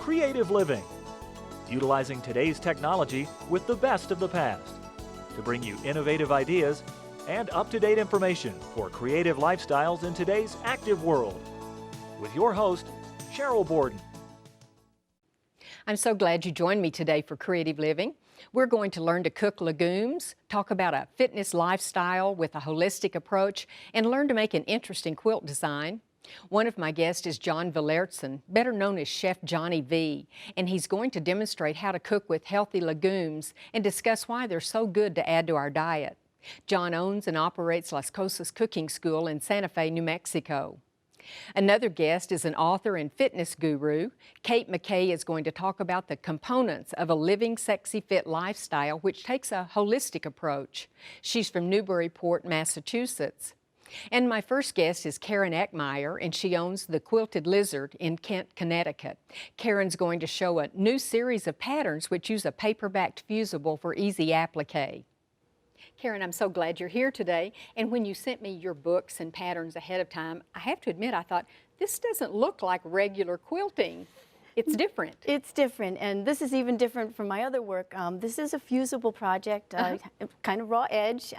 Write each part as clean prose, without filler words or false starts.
Creative Living, utilizing today's technology with the best of the past to bring you innovative ideas and up-to-date information for creative lifestyles in today's active world. With your host, Sheryl Borden. I'm so glad you joined me today for Creative Living. We're going to learn to cook legumes, talk about a fitness lifestyle with a holistic approach, and learn to make an interesting quilt design. One of my guests is John Villertson, better known as Chef Johnny V, and he's going to demonstrate how to cook with healthy legumes and discuss why they're so good to add to our diet. John owns and operates Las Cosas Cooking School in Santa Fe, New Mexico. Another guest is an author and fitness guru. Kate McKay is going to talk about the components of a living, sexy, fit lifestyle, which takes a holistic approach. She's from Newburyport, Massachusetts. And my first guest is Karen Eckmeyer, and she owns the Quilted Lizard in Kent, Connecticut. Karen's going to show a new series of patterns which use a paper-backed fusible for easy applique. Karen, I'm so glad you're here today. And when you sent me your books and patterns ahead of time, I have to admit, I thought, this doesn't look like regular quilting. It's different. It's different, and this is even different from my other work. This is a fusible project, kind of raw edge.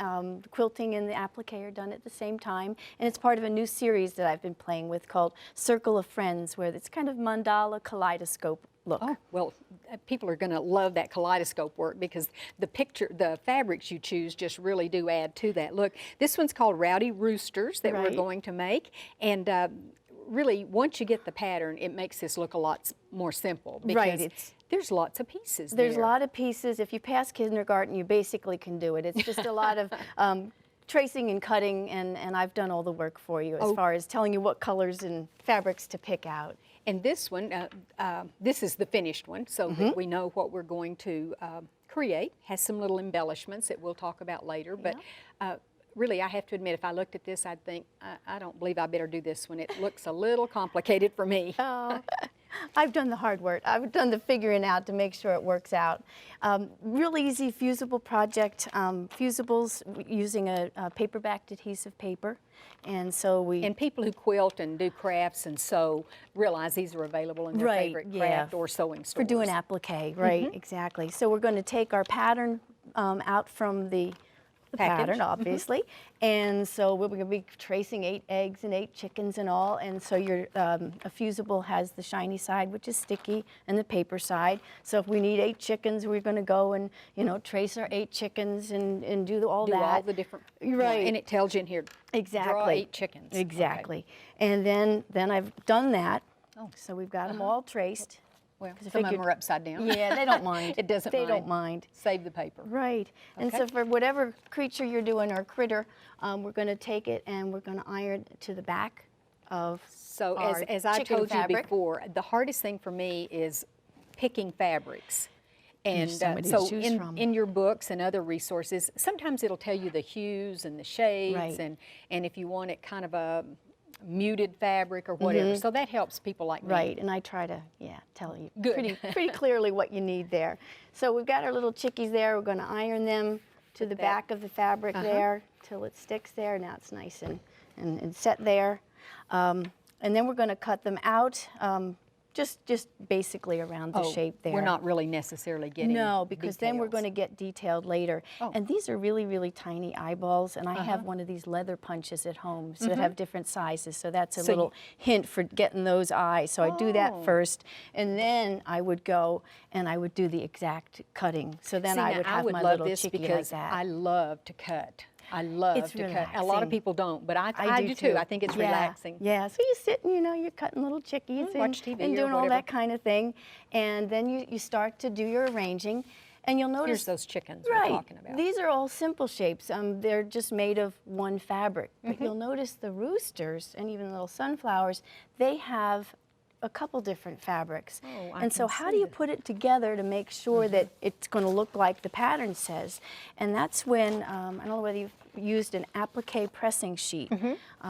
Quilting and the applique are done at the same time, and it's part of a new series that I've been playing with called Circle of Friends, where it's kind of mandala kaleidoscope look. Oh, well, people are going to love that kaleidoscope work because the fabrics you choose just really do add to that look. This one's called Rowdy Roosters that we're going to make, and really, once you get the pattern, it makes this look a lot more simple because there's lots of pieces There's a lot of pieces. If you pass kindergarten, you basically can do it. It's just a lot of tracing and cutting, and I've done all the work for you as far as telling you what colors and fabrics to pick out. And this one, this is the finished one, so that we know what we're going to create. Has some little embellishments that we'll talk about later, but really, I have to admit, if I looked at this, I'd think, I don't believe I better do this one. It looks a little complicated for me. Oh, I've done the hard work. I've done the figuring out to make sure it works out. Real easy fusible project. Fusibles using a paper-backed adhesive paper. And so And people who quilt and do crafts and sew realize these are available in their favorite craft or sewing stores. For doing applique, exactly. So we're going to take our pattern out from the pattern, obviously, and so we're going to be tracing 8 eggs and 8 chickens and all, and so your a fusible has the shiny side, which is sticky, and the paper side. So if we need 8 chickens, we're going to go and trace our 8 chickens and do all that. All the different, and it tells you in here, draw 8 chickens. Exactly, and then I've done that. So we've got them all traced. Well, some of them are upside down. Yeah, they don't mind. It doesn't They don't mind. Save the paper. Right. And so for whatever creature you're doing or critter, we're going to take it and we're going to iron to the back of our as I told fabric. you before, the hardest thing for me is picking fabrics. And so in your books and other resources, sometimes it'll tell you the hues and the shades, and if you want it kind of a muted fabric or whatever, so that helps people like me. Right, and I try to, tell you pretty clearly what you need there. So we've got our little chickies there. We're going to iron them to the back of the fabric there till it sticks there. Now it's nice and set there. And then we're going to cut them out. Just basically around the shape there. We're not really necessarily getting because then we're going to get detailed later. And these are really, really tiny eyeballs, and I have one of these leather punches at home that have different sizes, so that's a little hint for getting those eyes. So I do that first, and then I would go and I would do the exact cutting. So then I would have my little chickie like that. I love to cut. I love to cut. A lot of people don't, but I do too. I think it's relaxing. Yeah, so you sit and you're cutting little chickies watch TV and doing all that kind of thing. And then you start to do your arranging. And you'll notice here's those chickens we're talking about. These are all simple shapes. They're just made of one fabric. But you'll notice the roosters and even the little sunflowers, they have a couple different fabrics. And so how do you put it together to make sure that it's going to look like the pattern says? And that's when, I don't know whether you've used an applique pressing sheet.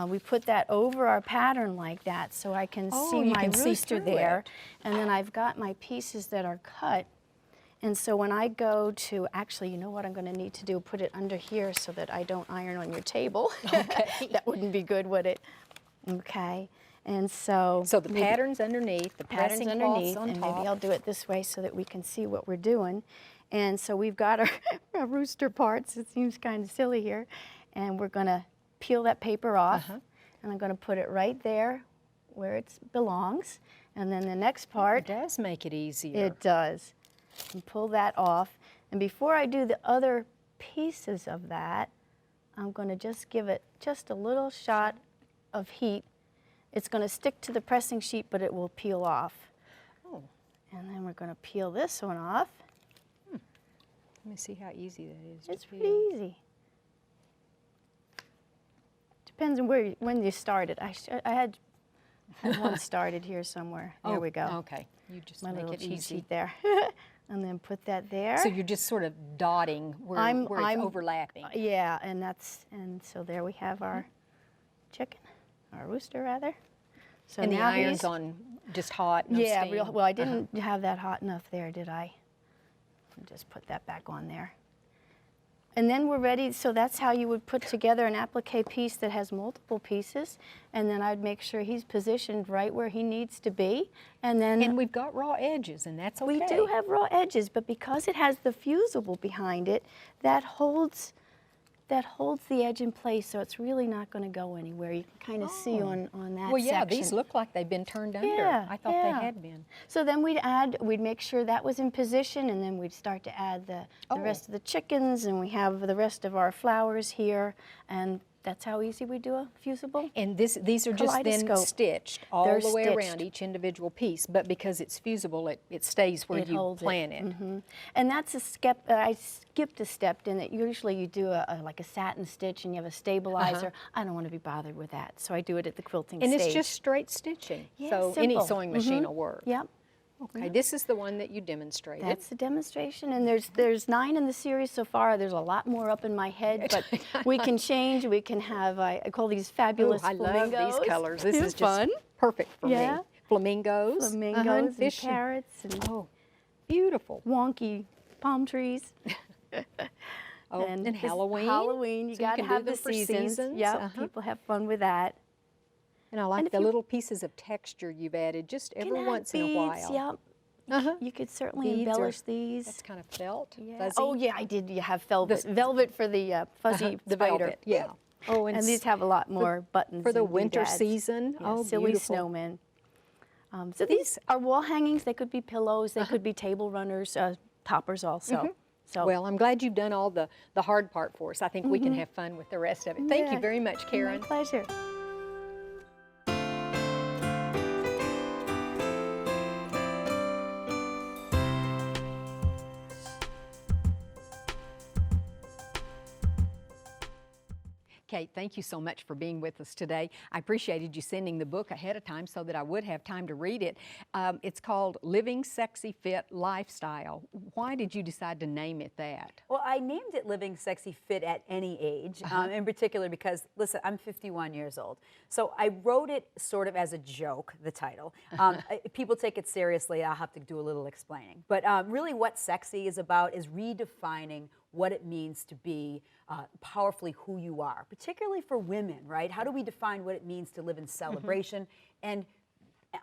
We put that over our pattern like that so I can see my rooster there. And then I've got my pieces that are cut. And so when I go to, actually, you know what I'm going to need to do? Put it under here so that I don't iron on your table. That wouldn't be good, would it? Okay, and so... So the pattern's underneath, the patterns pressing underneath, cloth's on and top. maybe I'll do it this way so that we can see what we're doing. And so we've got our rooster parts. It seems kind of silly here. And we're going to peel that paper off, and I'm going to put it right there where it belongs. And then the next part... It does make it easier. It does. And pull that off. And before I do the other pieces of that, I'm going to just give it just a little shot of heat. It's going to stick to the pressing sheet, but it will peel off. Oh. And then we're going to peel this one off. Let me see how easy that is. It's pretty easy. Depends on when you started. I had one started here somewhere. There we go. Okay. You just My make little it cheat easy. sheet there. And then put that there. So you're just sort of dotting where it's overlapping. Yeah, and so there we have our chicken, our rooster rather. So and the now iron's on just hot, no yeah, steam. well I didn't have that hot enough there, did I? I'll just put that back on there. And then we're ready, so that's how you would put together an applique piece that has multiple pieces, and then I'd make sure he's positioned right where he needs to be, and then... And we've got raw edges, and that's okay. We do have raw edges, but because it has the fusible behind it, that holds the edge in place, so it's really not going to go anywhere. You can kind of see on that Well, yeah, section. these look like they've been turned under. Yeah, I thought they had been. So then we'd make sure that was in position, and then we'd start to add the rest of the chickens, and we have the rest of our flowers here, and that's how easy we do a fusible. And these are just then stitched all the way around each individual piece, but because it's fusible, it stays where you plan it. And that's a step, I skipped a step in that usually you do like a satin stitch and you have a stabilizer. I don't want to be bothered with that, so I do it at the quilting stage. And it's just straight stitching, Yeah, so simple. any sewing machine will work. Yep. Okay, this is the one that you demonstrated. That's the demonstration, and there's 9 in the series so far. There's a lot more up in my head, but we can change. We can have, I call these fabulous flamingos. I love these colors. This is just fun. Perfect for me. Flamingos. Flamingos and carrots and beautiful. wonky palm trees. And Halloween. Halloween, you got to have the seasons. Yeah, people have fun with that. And I like the little pieces of texture you've added just every once in a while. Yep. You could certainly embellish these. That's kind of felt, fuzzy. Oh yeah, I did. You have velvet. Velvet for the fuzzy the spider. velvet, yeah. Oh, and these have a lot more buttons for the and winter doodads. season. Yeah, silly beautiful. snowmen. So these are wall hangings. They could be pillows. They could be table runners, toppers also. So well, I'm glad you've done all the hard part for us. I think we can have fun with the rest of it. Thank you very much, Karen. My pleasure. Kate, thank you so much for being with us today. I appreciated you sending the book ahead of time so that I would have time to read it. It's called Living Sexy Fit Lifestyle. Why did you decide to name it that? Well, I named it Living Sexy Fit at Any Age, in particular because, listen, I'm 51 years old. So I wrote it sort of as a joke, the title. People take it seriously, I'll have to do a little explaining. But really what sexy is about is redefining what it means to be powerfully who you are, particularly for women, right? How do we define what it means to live in celebration and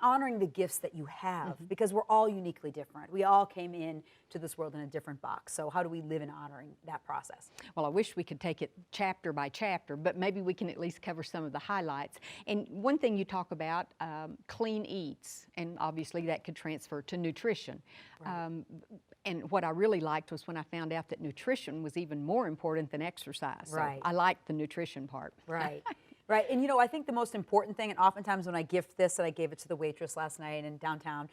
honoring the gifts that you have? Because we're all uniquely different. We all came in to this world in a different box. So how do we live in honoring that process? Well, I wish we could take it chapter by chapter, but maybe we can at least cover some of the highlights. And one thing you talk about, clean eats, and obviously that could transfer to nutrition. Right. And what I really liked was when I found out that nutrition was even more important than exercise. Right. So I liked the nutrition part. Right. Right, and you know, I think the most important thing, and oftentimes when I gift this, and I gave it to the waitress last night in downtown,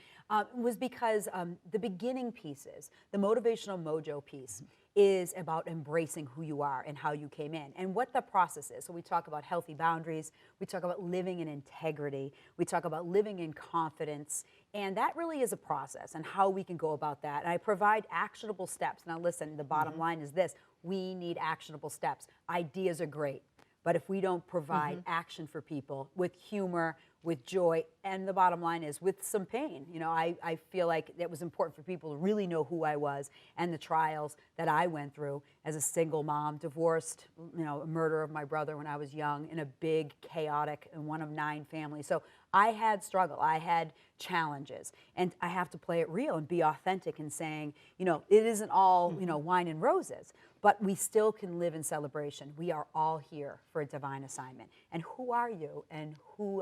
was because the beginning pieces, the motivational mojo piece, is about embracing who you are and how you came in and what the process is. So we talk about healthy boundaries, we talk about living in integrity, we talk about living in confidence, and that really is a process and how we can go about that. And I provide actionable steps. Now listen, the bottom line is this: we need actionable steps. Ideas are great, but if we don't provide action for people with humor, with joy, and the bottom line is with some pain. You know, I feel like it was important for people to really know who I was and the trials that I went through as a single mom, divorced, you know, a murder of my brother when I was young in a big, chaotic, and one of 9 families. So I had struggle, I had challenges, and I have to play it real and be authentic in saying, you know, it isn't all, you know, wine and roses, but we still can live in celebration. We are all here for a divine assignment. And who are you, and who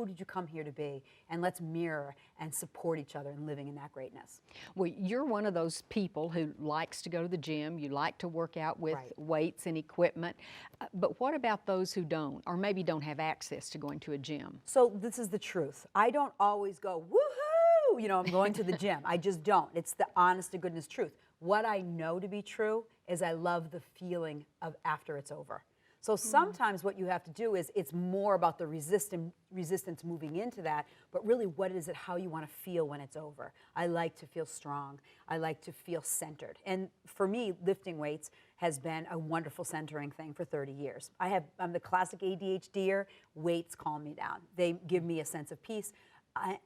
did you come here to be? And let's mirror and support each other in living in that greatness. Well, you're one of those people who likes to go to the gym. You like to work out with weights and equipment. But what about those who don't, or maybe don't have access to going to a gym? So this is the truth. I don't always go, woohoo, you know, I'm going to the gym. I just don't. It's the honest to goodness truth. What I know to be true is I love the feeling of after it's over. So sometimes what you have to do is it's more about the resistance moving into that, but really what is it, how you want to feel when it's over. I like to feel strong. I like to feel centered. And for me, lifting weights has been a wonderful centering thing for 30 years. I'm the classic ADHDer. Weights calm me down. They give me a sense of peace.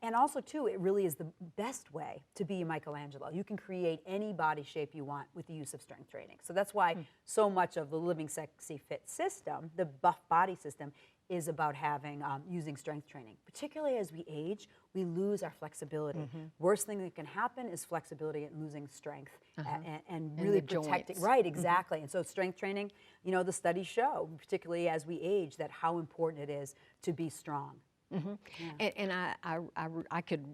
And also, too, it really is the best way to be a Michelangelo. You can create any body shape you want with the use of strength training. So that's why so much of the Living Sexy Fit system, the buff body system, is about having using strength training. Particularly as we age, we lose our flexibility. Worst thing that can happen is flexibility and losing strength and really protecting. Joints. Right, exactly. And so strength training, you know, the studies show, particularly as we age, that how important it is to be strong. Yeah. And I could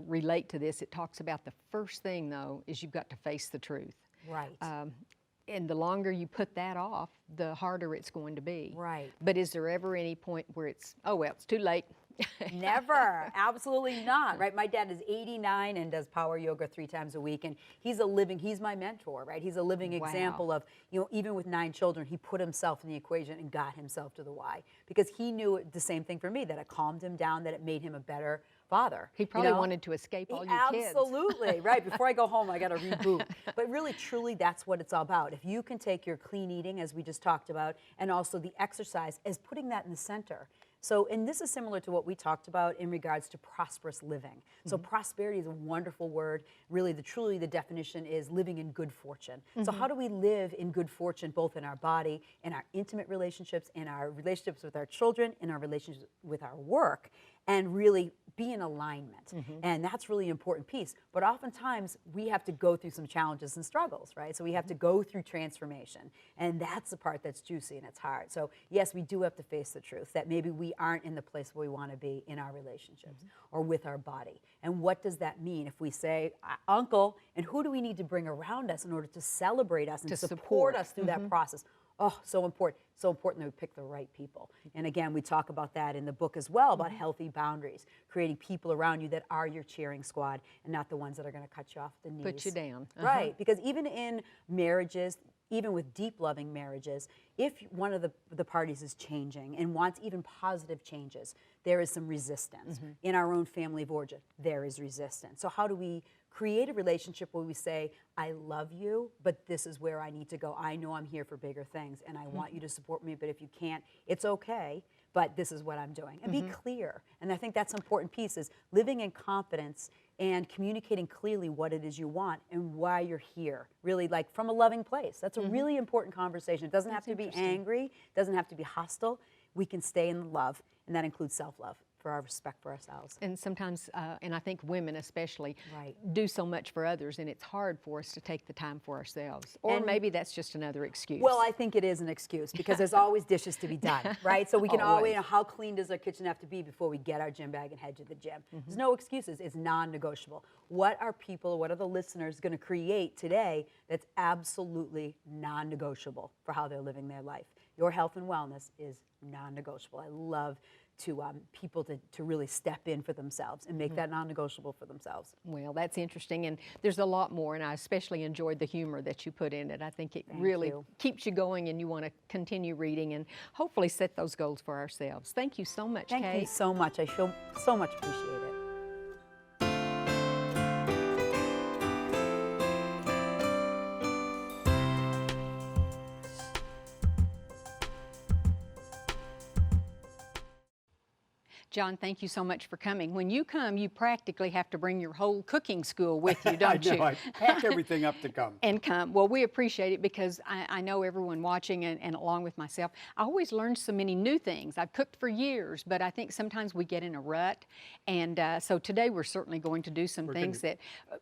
relate to this. It talks about the first thing, though, is you've got to face the truth. Right. And the longer you put that off, the harder it's going to be. Right. But is there ever any point where it's, oh, well, it's too late? Never, absolutely not, right? My dad is 89 and does power yoga 3 times a week, and he's my mentor, right? He's a living example of, you know, even with 9 children, he put himself in the equation and got himself to the why, because he knew the same thing for me, that it calmed him down, that it made him a better father. He probably wanted to escape all your kids. Absolutely, right. Before I go home, I got to reboot. But really, truly, that's what it's all about. If you can take your clean eating, as we just talked about, and also the exercise, as putting that in the center. So, and this is similar to what we talked about in regards to prosperous living. So prosperity is a wonderful word. Really, truly the definition is living in good fortune. So how do we live in good fortune, both in our body, in our intimate relationships, in our relationships with our children, in our relationships with our work, and really be in alignment. And that's really an important piece. But oftentimes, we have to go through some challenges and struggles, right? So we have to go through transformation. And that's the part that's juicy and it's hard. So yes, we do have to face the truth that maybe we aren't in the place where we want to be in our relationships or with our body. And what does that mean if we say, uncle, and who do we need to bring around us in order to celebrate us and to support us through that process? Oh, so important. So important that we pick the right people. And again, we talk about that in the book as well, about healthy boundaries, creating people around you that are your cheering squad and not the ones that are going to cut you off at the knees. Put you down. Right, because even in marriages, even with deep loving marriages, if one of the parties is changing and wants even positive changes, there is some resistance. In our own family of origin, there is resistance. So how do we create a relationship where we say, I love you, but this is where I need to go. I know I'm here for bigger things, and I want you to support me, but if you can't, it's okay, but this is what I'm doing. And be clear. And I think that's an important piece, is living in confidence and communicating clearly what it is you want and why you're here, really, like from a loving place. That's a really important conversation. It doesn't have to be angry, it doesn't have to be hostile. We can stay in love, and that includes self-love, for our respect for ourselves. And sometimes, and I think women especially, do so much for others, and it's hard for us to take the time for ourselves. Or maybe that's just another excuse. Well, I think it is an excuse, because there's always dishes to be done, right? So we can always, you know, how clean does our kitchen have to be before we get our gym bag and head to the gym? There's no excuses. It's non-negotiable. What are people, what are the listeners going to create today that's absolutely non-negotiable for how they're living their life? Your health and wellness is non-negotiable. I love to people to really step in for themselves and make that non-negotiable for themselves. Well, that's interesting, and there's a lot more, and I especially enjoyed the humor that you put in it. I think it really keeps you going, and you want to continue reading and hopefully set those goals for ourselves. Thank you so much, Kate. Thank you so much. I so much appreciate it. John, thank you so much for coming. When you come, you practically have to bring your whole cooking school with you, don't I know, you? I pack everything up to come. And come. Well, we appreciate it because I know everyone watching and along with myself, I always learn so many new things. I've cooked for years, but I think sometimes we get in a rut. And so today we're certainly going to do some things that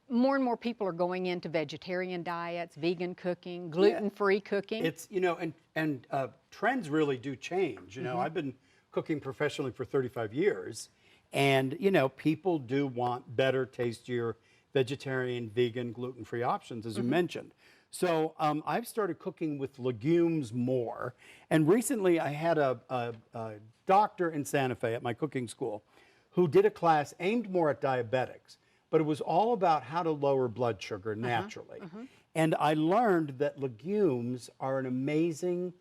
more and more people are going into vegetarian diets, vegan cooking, gluten-free cooking. It's, you know, and trends really do change. You know, I've been cooking professionally for 35 years, and, you know, people do want better, tastier, vegetarian, vegan, gluten-free options, as you mentioned. So I've started cooking with legumes more, and recently I had a doctor in Santa Fe at my cooking school who did a class aimed more at diabetics, but it was all about how to lower blood sugar naturally. And I learned that legumes are an amazing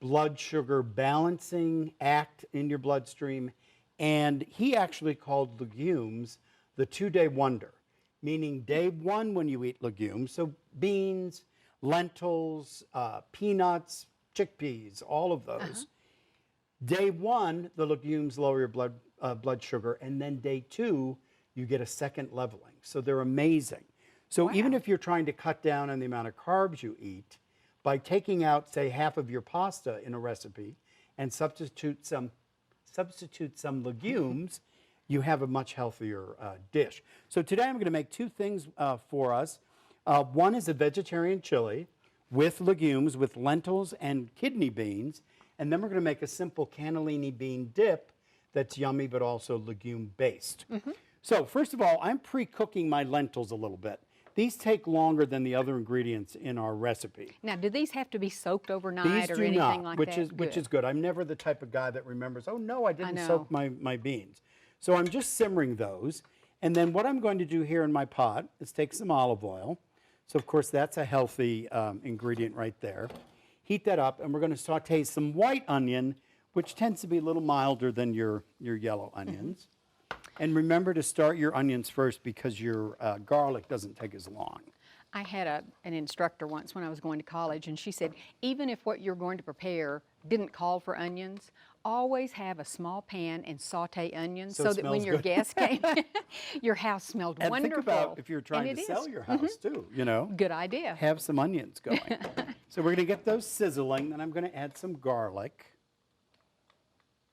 blood sugar balancing act in your bloodstream. And he actually called legumes the 2-day wonder, meaning day one when you eat legumes, so beans, lentils, peanuts, chickpeas, all of those. Day one, the legumes lower your blood sugar, and then day two, you get a second leveling. So they're amazing. So even if you're trying to cut down on the amount of carbs you eat, by taking out, say, half of your pasta in a recipe and substitute some legumes, you have a much healthier dish. So today I'm going to make two things for us. One is a vegetarian chili with legumes, with lentils and kidney beans. And then we're going to make a simple cannellini bean dip that's yummy but also legume-based. So first of all, I'm pre-cooking my lentils a little bit. These take longer than the other ingredients in our recipe. Now, do these have to be soaked overnight or anything like that? Which is good. I'm never the type of guy that remembers, oh no, I didn't soak my beans. So I'm just simmering those. And then what I'm going to do here in my pot is take some olive oil. So of course that's a healthy ingredient right there. Heat that up, and we're going to saute some white onion, which tends to be a little milder than your yellow onions. And remember to start your onions first because your garlic doesn't take as long. I had an instructor once when I was going to college, and she said, even if what you're going to prepare didn't call for onions, always have a small pan and saute onions so that when your guests came, your house smelled wonderful. And think about if you're trying to sell your house too, you know. Good idea. Have some onions going. So we're going to get those sizzling, then I'm going to add some garlic.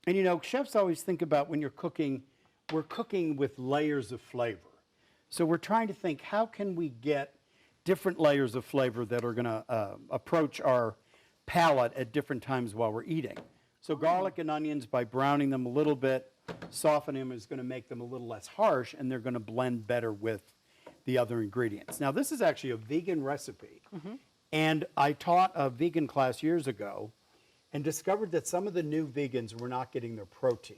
And you know, chefs always think about when you're cooking, we're cooking with layers of flavor. So we're trying to think, how can we get different layers of flavor that are going to approach our palate at different times while we're eating. So garlic and onions, by browning them a little bit, softening them is going to make them a little less harsh, and they're going to blend better with the other ingredients. Now, this is actually a vegan recipe. And I taught a vegan class years ago and discovered that some of the new vegans were not getting their protein.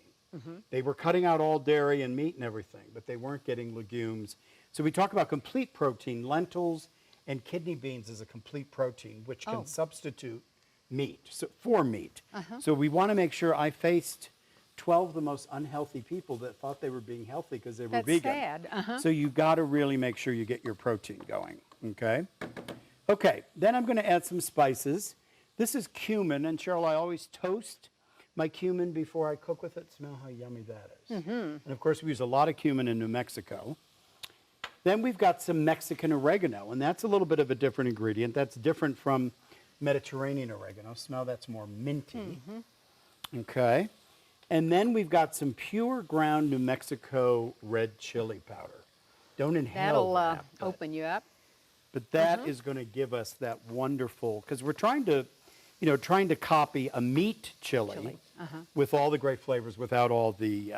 They were cutting out all dairy and meat and everything, but they weren't getting legumes. So we talk about complete protein. Lentils and kidney beans is a complete protein, which can substitute meat, for meat. So we want to make sure. I faced 12 of the most unhealthy people that thought they were being healthy because they were vegan. That's sad. So you got to really make sure you get your protein going, okay? Okay, then I'm going to add some spices. This is cumin, and Cheryl, I always toast my cumin before I cook with it. Smell how yummy that is. And of course, we use a lot of cumin in New Mexico. Then we've got some Mexican oregano, and that's a little bit of a different ingredient. That's different from Mediterranean oregano. Smell, that's more minty. Okay. And then we've got some pure ground New Mexico red chili powder. Don't inhale that. That'll open you up. But that is going to give us that wonderful, because we're trying to, trying to copy a meat chili. With all the great flavors without all the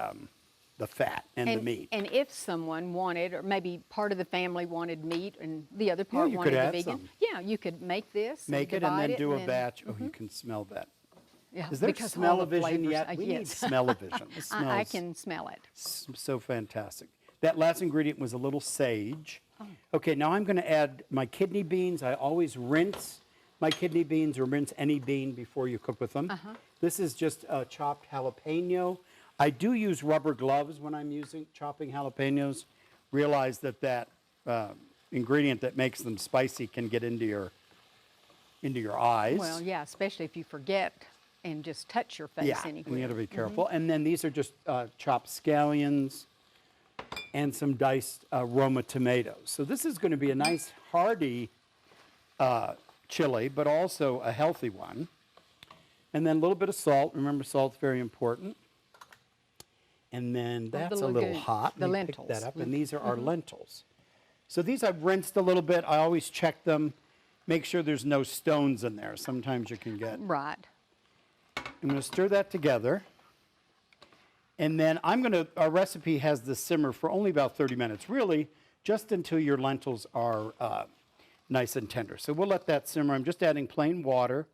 fat and the meat. And if someone wanted, or maybe part of the family wanted meat and the other part wanted the vegan, you could make this. Make it and then do a batch. Oh, you can smell that. Yeah, is there smell-o-vision yet? We yes. need smell-o-vision. I can smell it. So fantastic. That last ingredient was a little sage. Okay, now I'm going to add my kidney beans. I always rinse my kidney beans or rinse any bean before you cook with them. This is just a chopped jalapeno. I do use rubber gloves when I'm chopping jalapenos. Realize that ingredient that makes them spicy can get into your eyes. Well, yeah, especially if you forget and just touch your face Yeah, anywhere. and you got to be careful. And then these are just chopped scallions and some diced Roma tomatoes. So this is going to be a nice hearty chili, but also a healthy one. And then a little bit of salt. Remember, salt's very important. And then that's a little hot. The Let me lentils. pick that up. And these are our lentils. So these I've rinsed a little bit. I always check them. Make sure there's no stones in there. Sometimes you can get. Right. I'm going to stir that together. And then our recipe has this simmer for only about 30 minutes, really, just until your lentils are nice and tender. So we'll let that simmer. I'm just adding plain water.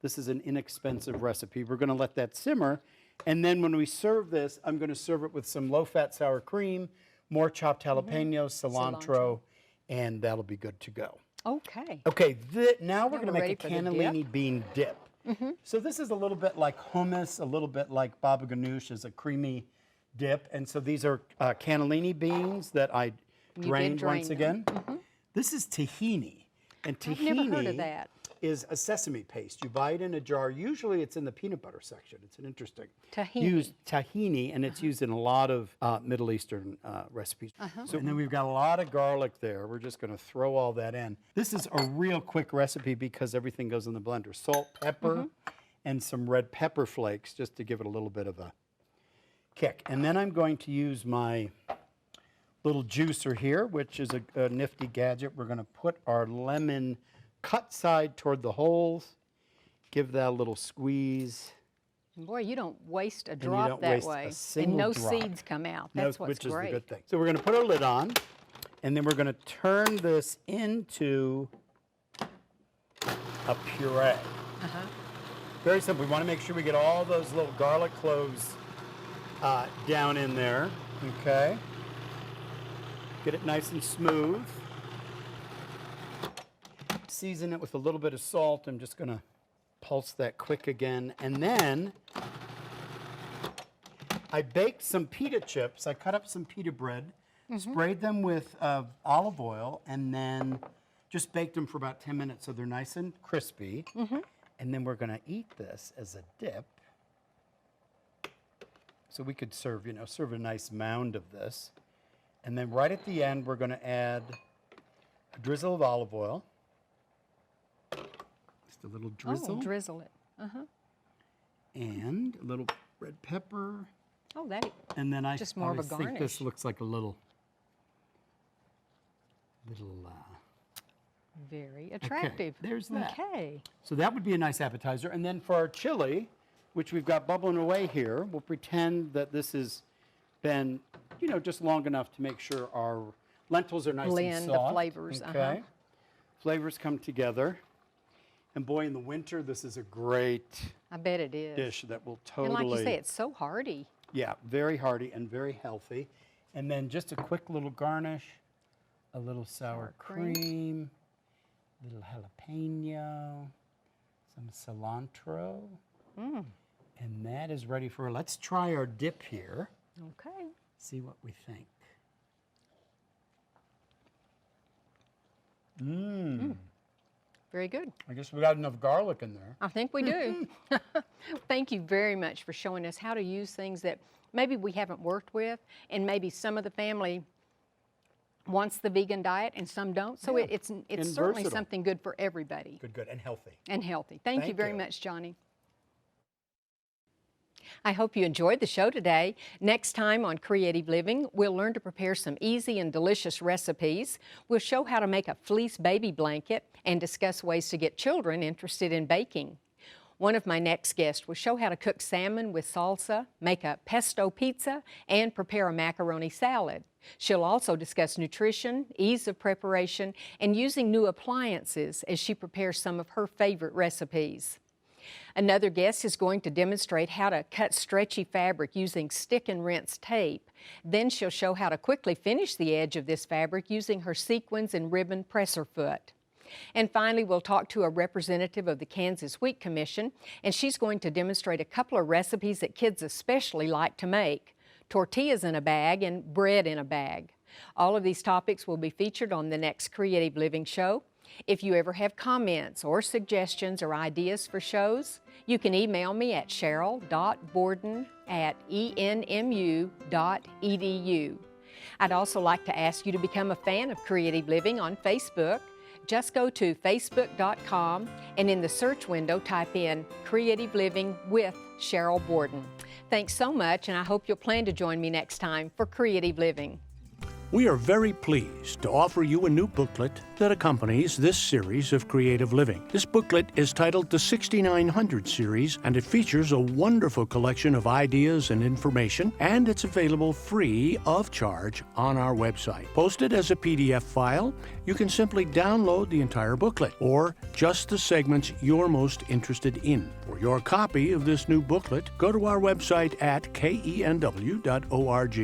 This is an inexpensive recipe. We're going to let that simmer. And then when we serve this, I'm going to serve it with some low-fat sour cream, more chopped jalapenos, cilantro, and that'll be good to go. Okay. Okay, now we're going to make a ready for the cannellini bean dip. So this is a little bit like hummus, a little bit like baba ganoush is a creamy dip. And so these are cannellini beans that I drained once again. This is tahini. And I've never heard of tahini that. is a sesame paste. You buy it in a jar. Usually it's in the peanut butter section. It's an interesting. Tahini. Used tahini, and it's used in a lot of Middle Eastern recipes. So, and then we've got a lot of garlic there. We're just going to throw all that in. This is a real quick recipe because everything goes in the blender. Salt, pepper, and some red pepper flakes just to give it a little bit of a kick. And then I'm going to use my little juicer here, which is a nifty gadget. We're going to put our lemon cut side toward the holes, give that a little squeeze. Boy, you don't waste a you drop don't that waste a way. single And no drop. seeds come out. That's what's which is great. the good thing. So we're going to put our lid on, and then we're going to turn this into a puree. Very simple. We want to make sure we get all those little garlic cloves down in there. Okay. Get it nice and smooth. Season it with a little bit of salt. I'm just going to pulse that quick again. And then I baked some pita chips. I cut up some pita bread, sprayed them with olive oil, and then just baked them for about 10 minutes so they're nice and crispy. And then we're going to eat this as a dip. So we could serve a nice mound of this. And then right at the end, we're going to add a drizzle of olive oil. Just a little drizzle. Oh, drizzle it. And a little red pepper. Oh, that. And then I Just more of a think this garnish. looks like a little Very attractive. there's that. Okay. So that would be a nice appetizer. And then for our chili, which we've got bubbling away here, we'll pretend that this has been, just long enough to make sure our lentils are nice and Blend soft. the flavors. Okay. Flavors come together. And boy, in the winter, this is a great I bet it is. dish that will totally. And like you say, it's so hearty. Yeah, very hearty and very healthy. And then just a quick little garnish, a little sour cream, a little jalapeno, some cilantro. And that is ready for, let's try our dip here. Okay. See what we think. Very good. I guess we got enough garlic in there. I think we do. Thank you very much for showing us how to use things that maybe we haven't worked with, and maybe some of the family wants the vegan diet and some don't. So Yeah. it's And certainly versatile. something good for everybody Good, and healthy. and healthy. Thank you Thank very you. much, Johnny. I hope you enjoyed the show today. Next time on Creative Living, we'll learn to prepare some easy and delicious recipes. We'll show how to make a fleece baby blanket and discuss ways to get children interested in baking. One of my next guests will show how to cook salmon with salsa, make a pesto pizza, and prepare a macaroni salad. She'll also discuss nutrition, ease of preparation, and using new appliances as she prepares some of her favorite recipes. Another guest is going to demonstrate how to cut stretchy fabric using stick and rinse tape. Then she'll show how to quickly finish the edge of this fabric using her sequins and ribbon presser foot. And finally, we'll talk to a representative of the Kansas Wheat Commission, and she's going to demonstrate a couple of recipes that kids especially like to make: tortillas in a bag and bread in a bag. All of these topics will be featured on the next Creative Living show. If you ever have comments or suggestions or ideas for shows, you can email me at cheryl.borden@enmu.edu. I'd also like to ask you to become a fan of Creative Living on Facebook. Just go to facebook.com and in the search window type in Creative Living with Sheryl Borden. Thanks so much, and I hope you'll plan to join me next time for Creative Living. We are very pleased to offer you a new booklet that accompanies this series of Creative Living. This booklet is titled the 6900 Series, and it features a wonderful collection of ideas and information, and it's available free of charge on our website. Posted as a PDF file, you can simply download the entire booklet or just the segments you're most interested in. For your copy of this new booklet, go to our website at KENW.org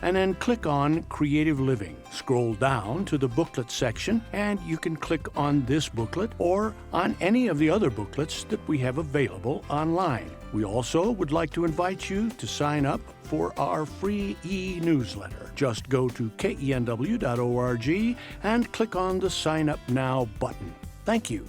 and then click on Creative Living. Scroll down to the booklet section and you can click on this booklet or on any of the other booklets that we have available online. We also would like to invite you to sign up for our free e-newsletter. Just go to KENW.org and click on the Sign Up Now button. Thank you.